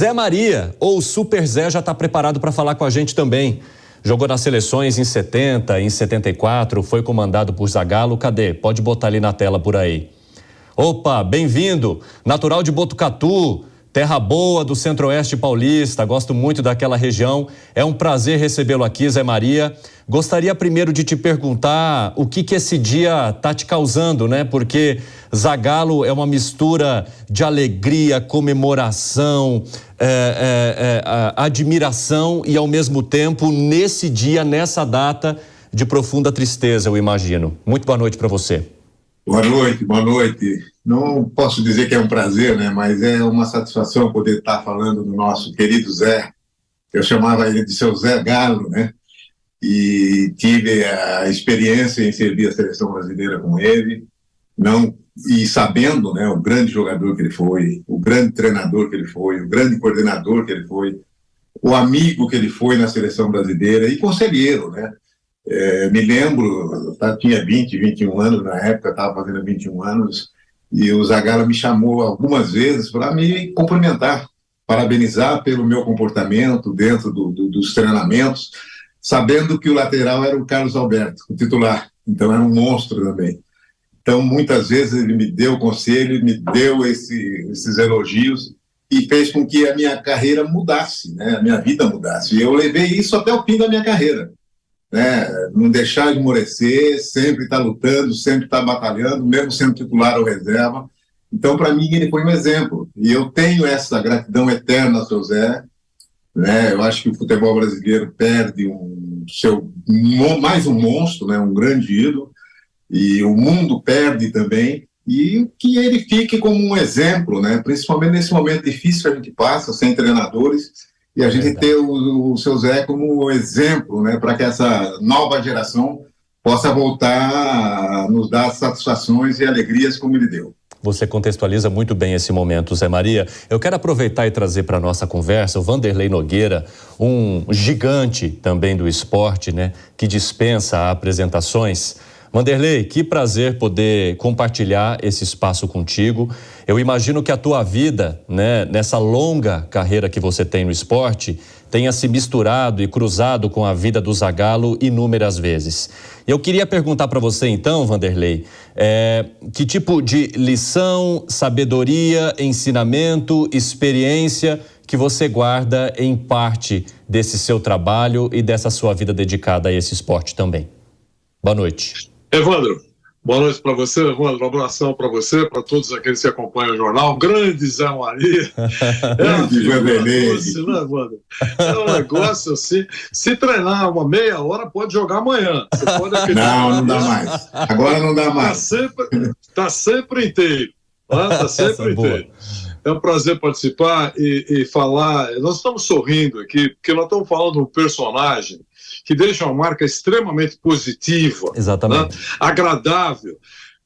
Zé Maria, ou Super Zé, já está preparado para falar com a gente também. Jogou nas seleções em 70, em 74, foi comandado por Zagallo. Cadê? Pode botar ali na tela por aí. Opa, bem-vindo. Natural de Botucatu, terra boa do Centro-Oeste paulista. Gosto muito daquela região. É um prazer recebê-lo aqui, Zé Maria. Gostaria primeiro de te perguntar o que esse dia está te causando, né? Porque Zagallo é uma mistura de alegria, comemoração, admiração e, ao mesmo tempo, nesse dia, nessa data, de profunda tristeza, eu imagino. Muito boa noite para você. Boa noite, boa noite. Não posso dizer que é um prazer, né? Mas é uma satisfação poder estar falando do nosso querido Zé. Eu chamava ele de seu Zé Galo, né? E tive a experiência em servir a seleção brasileira com ele, e sabendo, né, o grande jogador que ele foi, o grande treinador que ele foi, o grande coordenador que ele foi, o amigo que ele foi na seleção brasileira e conselheiro, né? Me lembro, tinha 20, 21 anos na época, estava fazendo 21 anos, e o Zagallo me chamou algumas vezes para me cumprimentar, parabenizar pelo meu comportamento dentro dos treinamentos, sabendo que o lateral era o Carlos Alberto, o titular, então era um monstro também. Então, muitas vezes ele me deu conselho, me deu esses elogios e fez com que a minha carreira mudasse, né? A minha vida mudasse. E eu levei isso até o fim da minha carreira, né? Não deixar de esmorecer, sempre estar lutando, sempre estar batalhando, mesmo sendo titular ou reserva. Então, para mim, ele foi um exemplo. E eu tenho essa gratidão eterna ao seu Zé, né? Eu acho que o futebol brasileiro perde mais um monstro, né? Um grande ídolo, e o mundo perde também, e que ele fique como um exemplo, né? Principalmente nesse momento difícil que a gente passa, sem treinadores, e a gente ter o seu Zé como exemplo, né? Para que essa nova geração possa voltar a nos dar satisfações e alegrias como ele deu. Você contextualiza muito bem esse momento, Zé Maria. Eu quero aproveitar e trazer para a nossa conversa o Vanderlei Nogueira, um gigante também do esporte, né, que dispensa apresentações. Vanderlei, que prazer poder compartilhar esse espaço contigo. Eu imagino que a tua vida, né, nessa longa carreira que você tem no esporte, tenha se misturado e cruzado com a vida do Zagallo inúmeras vezes. Eu queria perguntar para você então, Vanderlei, que tipo de lição, sabedoria, ensinamento, experiência que você guarda em parte desse seu trabalho e dessa sua vida dedicada a esse esporte também? Boa noite. Evandro, boa noite para você, Evandro, um abração para você, para todos aqueles que acompanham o jornal. Grande Zé Maria. É um negócio assim, se treinar uma meia hora, pode jogar amanhã. Você pode acreditar. Não dá mais. Agora não dá mais. Tá sempre inteiro. Tá sempre inteiro. É um prazer participar e falar. Nós estamos sorrindo aqui, porque nós estamos falando de um personagem que deixa uma marca extremamente positiva, exatamente, né? Agradável,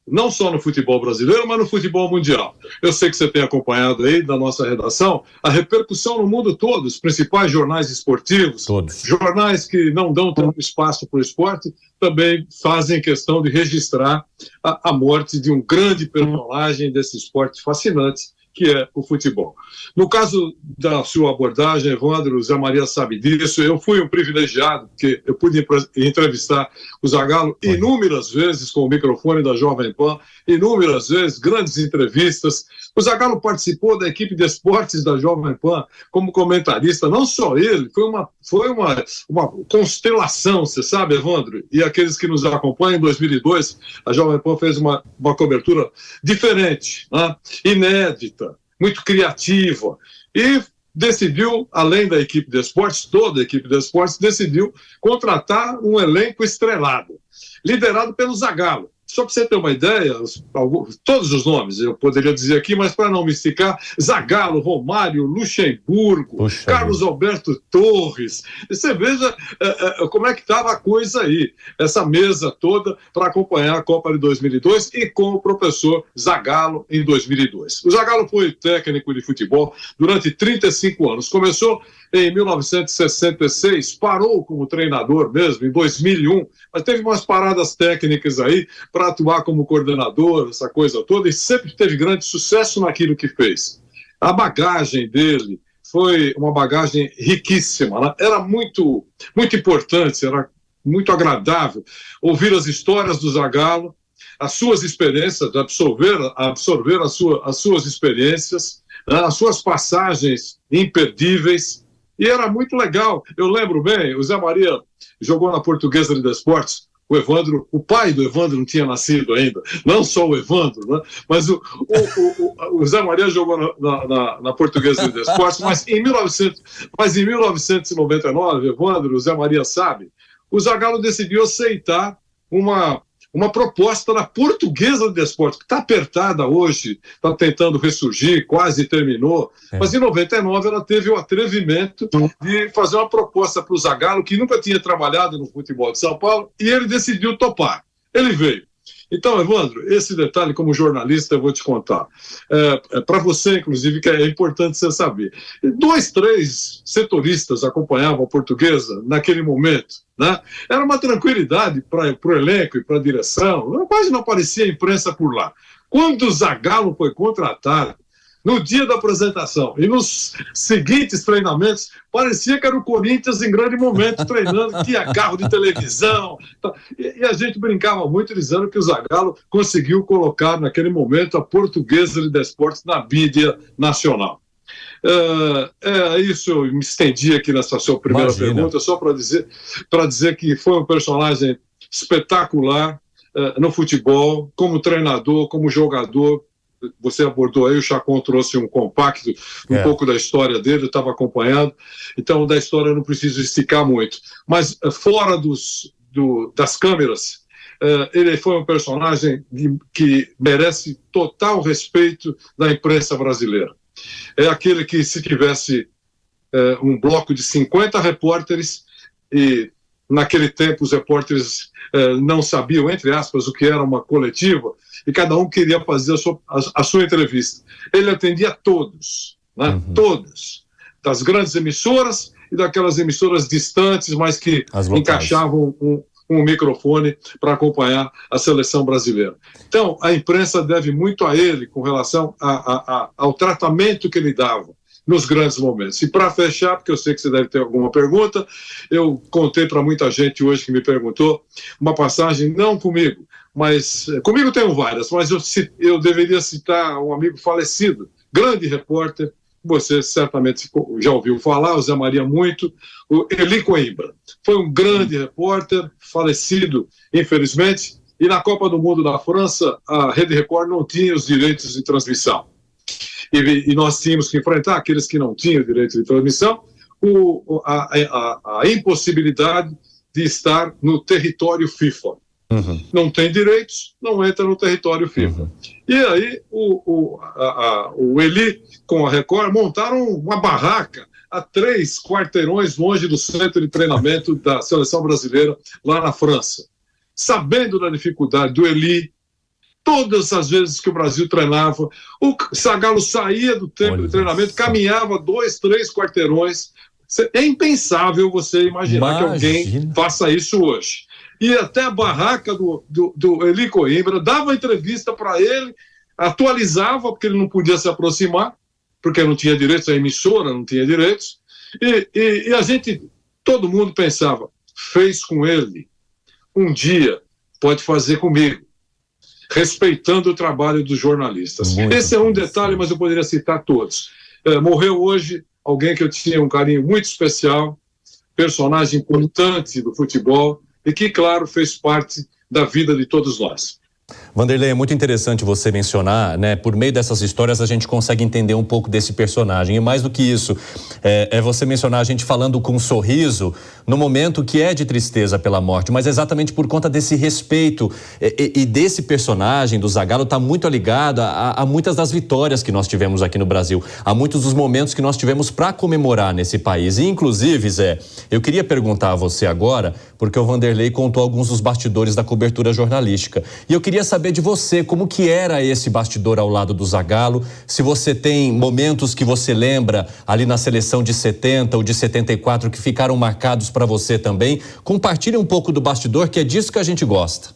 não só no futebol brasileiro, mas no futebol mundial. Eu sei que você tem acompanhado aí da nossa redação a repercussão no mundo todo, os principais jornais esportivos, todos. Jornais que não dão tanto espaço para o esporte, também fazem questão de registrar a morte de um grande personagem desse esporte fascinante, que é o futebol. No caso da sua abordagem, Evandro, o Zé Maria sabe disso, eu fui um privilegiado, porque eu pude entrevistar o Zagallo inúmeras vezes com o microfone da Jovem Pan, inúmeras vezes, grandes entrevistas. O Zagallo participou da equipe de esportes da Jovem Pan como comentarista, não só ele, foi uma constelação, você sabe, Evandro? E aqueles que nos acompanham, em 2002, a Jovem Pan fez uma cobertura diferente, né? Inédita, muito criativa, e decidiu, além da equipe de esportes, toda a equipe de esportes decidiu contratar um elenco estrelado, liderado pelo Zagallo. Só para você ter uma ideia, todos os nomes eu poderia dizer aqui, mas para não me esticar, Zagallo, Romário, Luxemburgo, Carlos Alberto Torres. Você veja como é que estava a coisa aí, essa mesa toda para acompanhar a Copa de 2002 e com o professor Zagallo em 2002. O Zagallo foi técnico de futebol durante 35 anos. Começou em 1966, parou como treinador mesmo em 2001, mas teve umas paradas técnicas aí para atuar como coordenador, essa coisa toda, e sempre teve grande sucesso naquilo que fez. A bagagem dele foi uma bagagem riquíssima, né? Era muito, muito importante, era muito agradável ouvir as histórias do Zagallo, as suas experiências, absorver as suas experiências, né? As suas passagens imperdíveis, e era muito legal. Eu lembro bem, o Zé Maria jogou na Portuguesa de Desportes. O Evandro, o pai do Evandro não tinha nascido ainda, não só o Evandro, né? Mas o Zé Maria jogou na Portuguesa de Desportes, mas em 1999, Evandro, o Zé Maria sabe, o Zagallo decidiu aceitar uma proposta da Portuguesa de Desportes, que está apertada hoje, está tentando ressurgir, quase terminou, mas em 99 ela teve o atrevimento de fazer uma proposta para o Zagallo, que nunca tinha trabalhado no futebol de São Paulo, e ele decidiu topar. Ele veio. Então, Evandro, esse detalhe, como jornalista, eu vou te contar. Para você, inclusive, que é importante você saber. 2, 3 setoristas acompanhavam a Portuguesa naquele momento, né? Era uma tranquilidade para o elenco e para a direção. Quase não aparecia imprensa por lá. Quando o Zagallo foi contratado, no dia da apresentação e nos seguintes treinamentos, parecia que era o Corinthians em grande momento treinando, tinha carro de televisão. E a gente brincava muito dizendo que o Zagallo conseguiu colocar naquele momento a Portuguesa de Desportes na mídia nacional. Isso eu me estendi aqui nessa sua primeira pergunta, só para dizer que foi um personagem espetacular no futebol, como treinador, como jogador. Você abordou aí, o Chacon trouxe um compacto, um pouco da história dele, eu estava acompanhando, então da história eu não preciso esticar muito. Mas fora das câmeras, ele foi um personagem que merece total respeito da imprensa brasileira. É aquele que, se tivesse um bloco de 50 repórteres, e naquele tempo os repórteres não sabiam, entre aspas, o que era uma coletiva, e cada um queria fazer a sua entrevista. Ele atendia todos, né? Todos, das grandes emissoras e daquelas emissoras distantes, mas que encaixavam um microfone para acompanhar a seleção brasileira. Então, a imprensa deve muito a ele com relação ao tratamento que ele dava nos grandes momentos. E para fechar, porque eu sei que você deve ter alguma pergunta, eu contei para muita gente hoje que me perguntou uma passagem, não comigo, mas comigo tenho várias, mas eu deveria citar um amigo falecido, grande repórter, você certamente já ouviu falar, o Zé Maria muito, o Eli Coimbra. Foi um grande repórter, falecido, infelizmente, e na Copa do Mundo da França, a Rede Record não tinha os direitos de transmissão. E nós tínhamos que enfrentar aqueles que não tinham direito de transmissão, a impossibilidade de estar no território FIFA. Não tem direitos, não entra no território FIFA. E aí o Eli com a Record montaram uma barraca a 3 quarteirões longe do centro de treinamento da seleção brasileira lá na França. Sabendo da dificuldade do Eli, todas as vezes que o Brasil treinava, o Zagallo saía do tempo de treinamento, caminhava 2, 3 quarteirões. É impensável você imaginar que alguém faça isso hoje. E até a barraca do Eli Coimbra, dava entrevista para ele, atualizava, porque ele não podia se aproximar, porque não tinha direitos, a emissora não tinha direitos, e a gente, todo mundo pensava, fez com ele, um dia pode fazer comigo, respeitando o trabalho dos jornalistas. Esse é um detalhe, mas eu poderia citar todos. Morreu hoje alguém que eu tinha um carinho muito especial, personagem importante do futebol, e que, claro, fez parte da vida de todos nós. Vanderlei, é muito interessante você mencionar, né? Por meio dessas histórias a gente consegue entender um pouco desse personagem. E mais do que isso, é você mencionar a gente falando com um sorriso no momento que é de tristeza pela morte, mas exatamente por conta desse respeito e desse personagem do Zagallo está muito ligado a muitas das vitórias que nós tivemos aqui no Brasil, a muitos dos momentos que nós tivemos para comemorar nesse país. E inclusive, Zé, eu queria perguntar a você agora, porque o Vanderlei contou alguns dos bastidores da cobertura jornalística. E eu queria saber de você, como que era esse bastidor ao lado do Zagallo, se você tem momentos que você lembra ali na seleção de 70 ou de 74 que ficaram marcados para você também. Compartilhe um pouco do bastidor, que é disso que a gente gosta.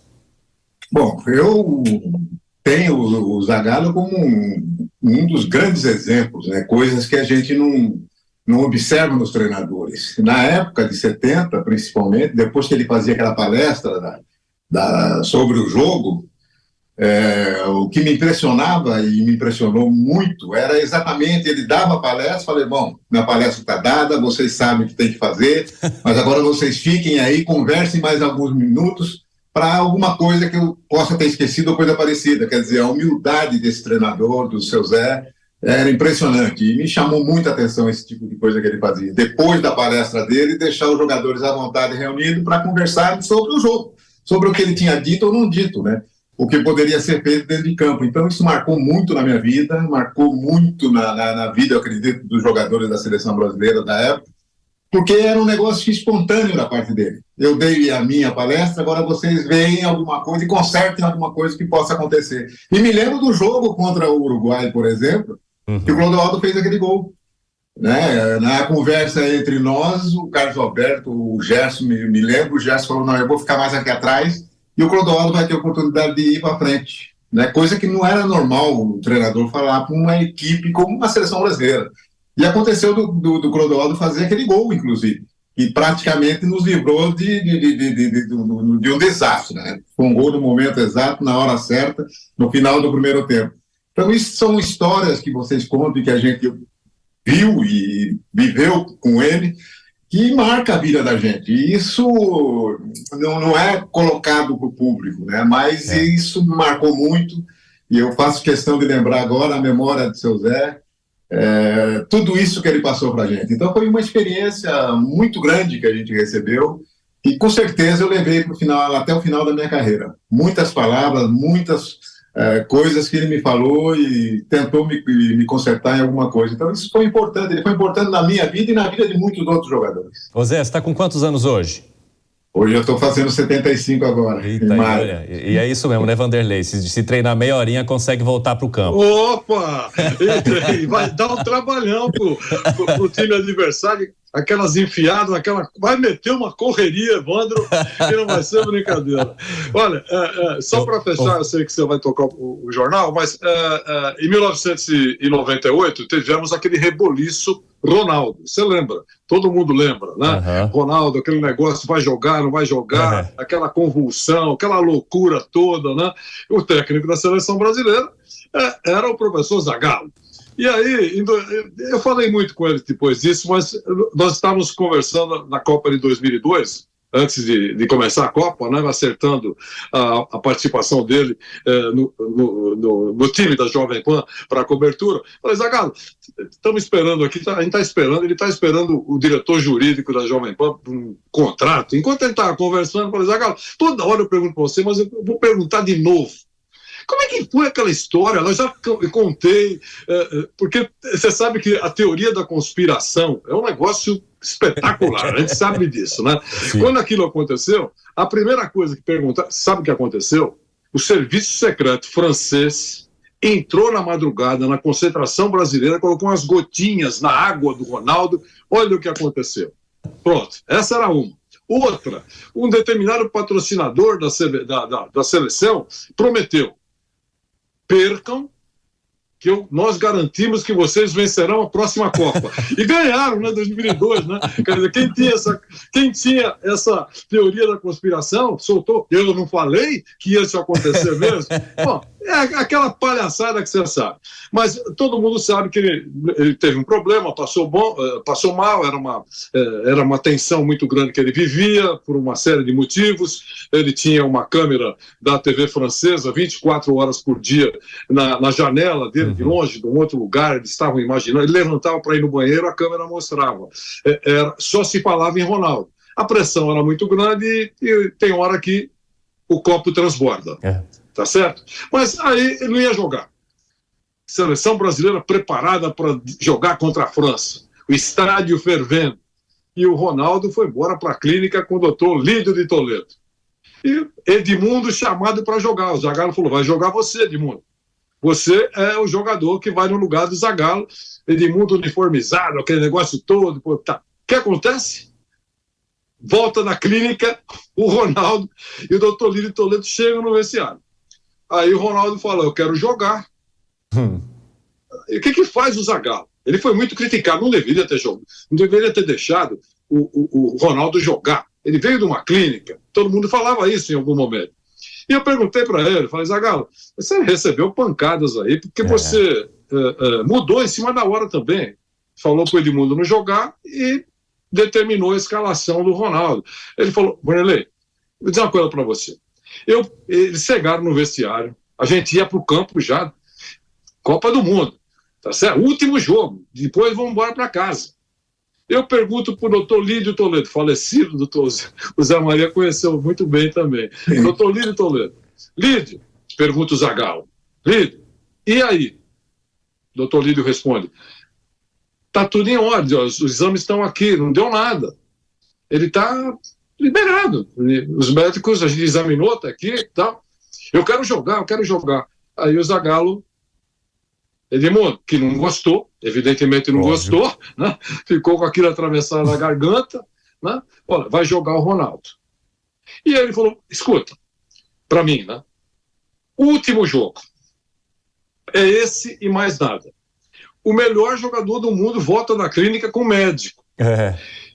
Bom, eu tenho o Zagallo como um dos grandes exemplos, né? Coisas que a gente não observa nos treinadores. Na época de 70, principalmente, depois que ele fazia aquela palestra sobre o jogo, o que me impressionava e me impressionou muito era exatamente, ele dava a palestra, falei, bom, minha palestra está dada, vocês sabem o que tem que fazer, mas agora vocês fiquem aí, conversem mais alguns minutos para alguma coisa que eu possa ter esquecido ou coisa parecida. Quer dizer, a humildade desse treinador, do seu Zé, era impressionante e me chamou muita atenção esse tipo de coisa que ele fazia. Depois da palestra dele, deixar os jogadores à vontade reunidos para conversarem sobre o jogo, sobre o que ele tinha dito ou não dito, né? O que poderia ser feito dentro de campo. Então isso marcou muito na minha vida, marcou muito na vida, eu acredito, dos jogadores da seleção brasileira da época, porque era um negócio espontâneo da parte dele. Eu dei a minha palestra, agora vocês veem alguma coisa e consertem alguma coisa que possa acontecer. E me lembro do jogo contra o Uruguai, por exemplo, que o Clodoaldo fez aquele gol. Né? Na conversa entre nós, o Carlos Alberto, o Gerson, me lembro, o Gerson falou, não, eu vou ficar mais aqui atrás e o Clodoaldo vai ter a oportunidade de ir para frente. Né? Coisa que não era normal o treinador falar para uma equipe como uma seleção brasileira. E aconteceu do Clodoaldo fazer aquele gol, inclusive, que praticamente nos livrou de um desastre. Né? Foi um gol no momento exato, na hora certa, no final do primeiro tempo. Então, isso são histórias que vocês contam e que a gente viu e viveu com ele, que marca a vida da gente. E isso não é colocado para o público, né? Mas isso me marcou muito, e eu faço questão de lembrar agora a memória de seu Zé, tudo isso que ele passou para a gente. Então foi uma experiência muito grande que a gente recebeu, e com certeza eu levei pro final, até o final da minha carreira. Muitas palavras, muitas coisas que ele me falou e tentou me consertar em alguma coisa. Então isso foi importante, ele foi importante na minha vida e na vida de muitos outros jogadores. Ô Zé, você está com quantos anos hoje? Hoje eu estou fazendo 75 agora. Eita, e é isso mesmo, né, Vanderlei? Se treinar meia horinha, consegue voltar pro campo. Opa! E vai dar um trabalhão pro time adversário, aquelas enfiadas, vai meter uma correria, Evandro, que não vai ser brincadeira. Olha, só para fechar, eu sei que você vai tocar o jornal, mas em 1998 tivemos aquele reboliço Ronaldo, você lembra? Todo mundo lembra, né? Ronaldo, aquele negócio, vai jogar, não vai jogar, aquela convulsão, aquela loucura toda, né? O técnico da seleção brasileira era o professor Zagallo. E aí, eu falei muito com ele depois disso, mas nós estávamos conversando na Copa de 2002, antes de começar a Copa, né, acertando a participação dele no time da Jovem Pan para a cobertura. Falei, Zagallo, estamos esperando aqui, a gente está esperando, ele está esperando o diretor jurídico da Jovem Pan por um contrato. Enquanto ele estava conversando, falei, Zagallo, toda hora eu pergunto para você, mas eu vou perguntar de novo. Como é que foi aquela história? Eu já contei, porque você sabe que a teoria da conspiração é um negócio espetacular, a gente sabe disso, né? Sim. Quando aquilo aconteceu, a primeira coisa que perguntaram, sabe o que aconteceu? O serviço secreto francês entrou na madrugada na concentração brasileira, colocou umas gotinhas na água do Ronaldo, olha o que aconteceu. Pronto, essa era uma. Outra, um determinado patrocinador da seleção prometeu: percam, que nós garantimos que vocês vencerão a próxima Copa. E ganharam, né, 2002, né? Quer dizer, quem tinha essa teoria da conspiração, soltou, eu não falei que ia isso acontecer mesmo? Bom, é aquela palhaçada que você sabe. Mas todo mundo sabe que ele teve um problema, passou mal, era uma tensão muito grande que ele vivia, por uma série de motivos. Ele tinha uma câmera da TV francesa 24 horas por dia na janela dele, de longe, de um outro lugar, eles estavam imaginando, ele levantava para ir no banheiro, a câmera mostrava. Só se falava em Ronaldo. A pressão era muito grande e tem hora que o copo transborda. Tá certo? Mas aí ele não ia jogar. Seleção brasileira preparada para jogar contra a França. O estádio fervendo. E o Ronaldo foi embora para a clínica com o doutor Lídio de Toledo. E Edmundo chamado para jogar. O Zagallo falou, vai jogar você, Edmundo. Você é o jogador que vai no lugar do Zagallo. Edmundo uniformizado, aquele negócio todo. Pô, tá. O que acontece? Volta da clínica, o Ronaldo e o doutor Lídio de Toledo chegam no vestiário. Aí o Ronaldo fala, eu quero jogar. E o que faz o Zagallo? Ele foi muito criticado, não deveria ter jogado, não deveria ter deixado o Ronaldo jogar. Ele veio de uma clínica, todo mundo falava isso em algum momento. E eu perguntei para ele, falei, Zagallo, você recebeu pancadas aí, porque você mudou em cima da hora também. Falou para o Edmundo não jogar e determinou a escalação do Ronaldo. Ele falou, Vanderlei, vou dizer uma coisa para você. Eles chegaram no vestiário, a gente ia para o campo já, Copa do Mundo, tá certo? Último jogo, depois vamos embora para casa. Eu pergunto para o doutor Lídio Toledo, falecido doutor, o Zé Maria conheceu muito bem também. Doutor Lídio Toledo. Lídio, pergunta o Zagallo. Lídio, e aí? Doutor Lídio responde, tá tudo em ordem, os exames estão aqui, não deu nada. Ele está liberado. Os médicos, a gente examinou, está aqui e tal. Eu quero jogar. Aí o Zagallo, Edmundo, que não gostou, evidentemente não gostou, né? Ficou com aquilo atravessado na garganta, né? Olha, vai jogar o Ronaldo. E aí ele falou, escuta, para mim, né? O último jogo é esse e mais nada. O melhor jogador do mundo volta na clínica com o médico.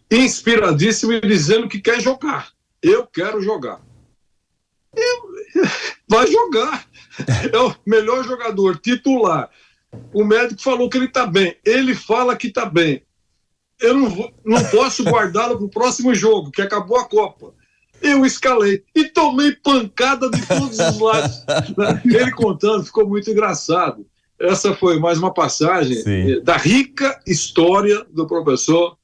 Inspiradíssimo e dizendo que quer jogar. Eu quero jogar. Vai jogar. É o melhor jogador titular. O médico falou que ele está bem. Ele fala que está bem. Eu não posso guardá-lo para o próximo jogo, que acabou a Copa. Eu escalei e tomei pancada de todos os lados. Ele contando, ficou muito engraçado. Essa foi mais uma passagem da rica história do professor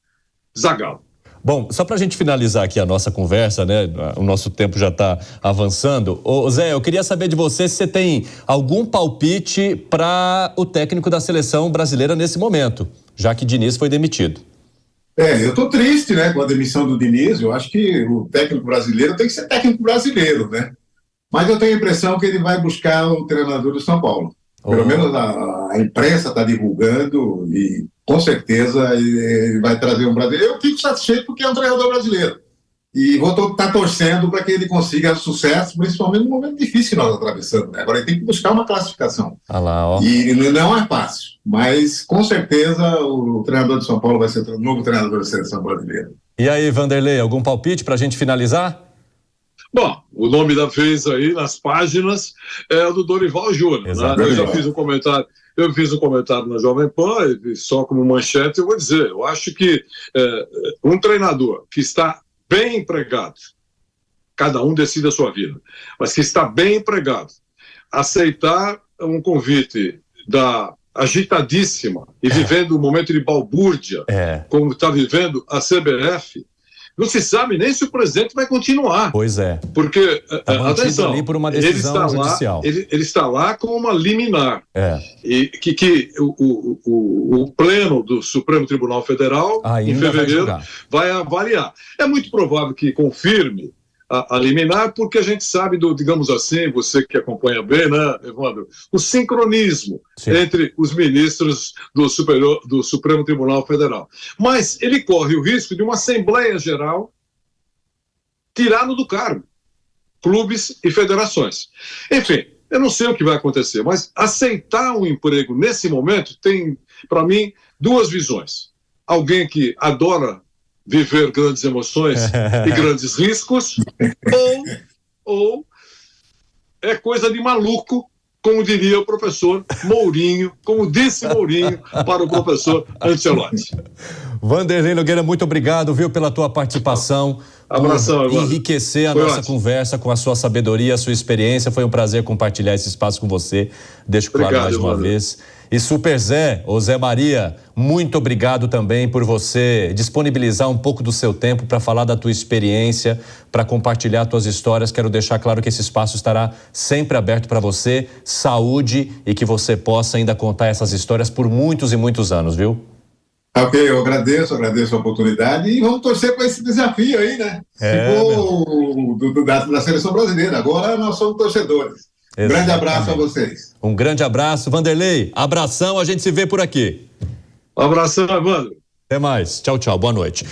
Zagallo. Bom, só para a gente finalizar aqui a nossa conversa, né? O nosso tempo já está avançando. Ô Zé, eu queria saber de você se você tem algum palpite para o técnico da seleção brasileira nesse momento, já que Diniz foi demitido. Eu estou triste, né, com a demissão do Diniz. Eu acho que o técnico brasileiro tem que ser técnico brasileiro, né? Mas eu tenho a impressão que ele vai buscar o treinador do São Paulo. Pelo menos a imprensa está divulgando e com certeza ele vai trazer um brasileiro. Eu fico satisfeito porque é um treinador brasileiro. E vou estar torcendo para que ele consiga sucesso, principalmente no momento difícil que nós atravessamos. Né? Agora ele tem que buscar uma classificação. E não é fácil, mas com certeza o treinador de São Paulo vai ser o novo treinador da seleção brasileira. E aí, Vanderlei, algum palpite para a gente finalizar? Bom, o nome da vez aí nas páginas é o do Dorival Júnior. Né? Eu já fiz um comentário na Jovem Pan, e só como manchete eu vou dizer, eu acho que um treinador que está bem empregado, cada um decide a sua vida, mas que está bem empregado, aceitar um convite da agitadíssima e vivendo um momento de balbúrdia, como está vivendo a CBF, não se sabe nem se o presidente vai continuar. Pois é. Porque, atenção, ali por uma decisão judicial. Ele está lá com uma liminar. E que o pleno do Supremo Tribunal Federal, em fevereiro, vai avaliar. É muito provável que confirme a liminar, porque a gente sabe digamos assim, você que acompanha bem, né, Evandro, o sincronismo entre os ministros do Supremo Tribunal Federal. Mas ele corre o risco de uma Assembleia Geral tirá-lo do cargo, clubes e federações. Enfim, eu não sei o que vai acontecer, mas aceitar um emprego nesse momento tem, para mim, duas visões. Alguém que adora viver grandes emoções e grandes riscos, ou é coisa de maluco, como diria o professor Mourinho, como disse Mourinho para o professor Ancelotti. Vanderlei Nogueira, muito obrigado, viu, pela tua participação. Abração, por enriquecer a nossa conversa com a sua sabedoria, a sua experiência. Foi um prazer compartilhar esse espaço com você. Deixo claro mais uma vez. E Super Zé, ou Zé Maria, muito obrigado também por você disponibilizar um pouco do seu tempo para falar da tua experiência, para compartilhar tuas histórias. Quero deixar claro que esse espaço estará sempre aberto para você. Saúde e que você possa ainda contar essas histórias por muitos e muitos anos, viu? Ok, eu agradeço a oportunidade e vamos torcer para esse desafio aí, né? Da seleção brasileira. Agora nós somos torcedores. Um grande abraço a vocês. Um grande abraço, Vanderlei. Abração, a gente se vê por aqui. Um abração, Evandro. Até mais. Tchau, tchau. Boa noite.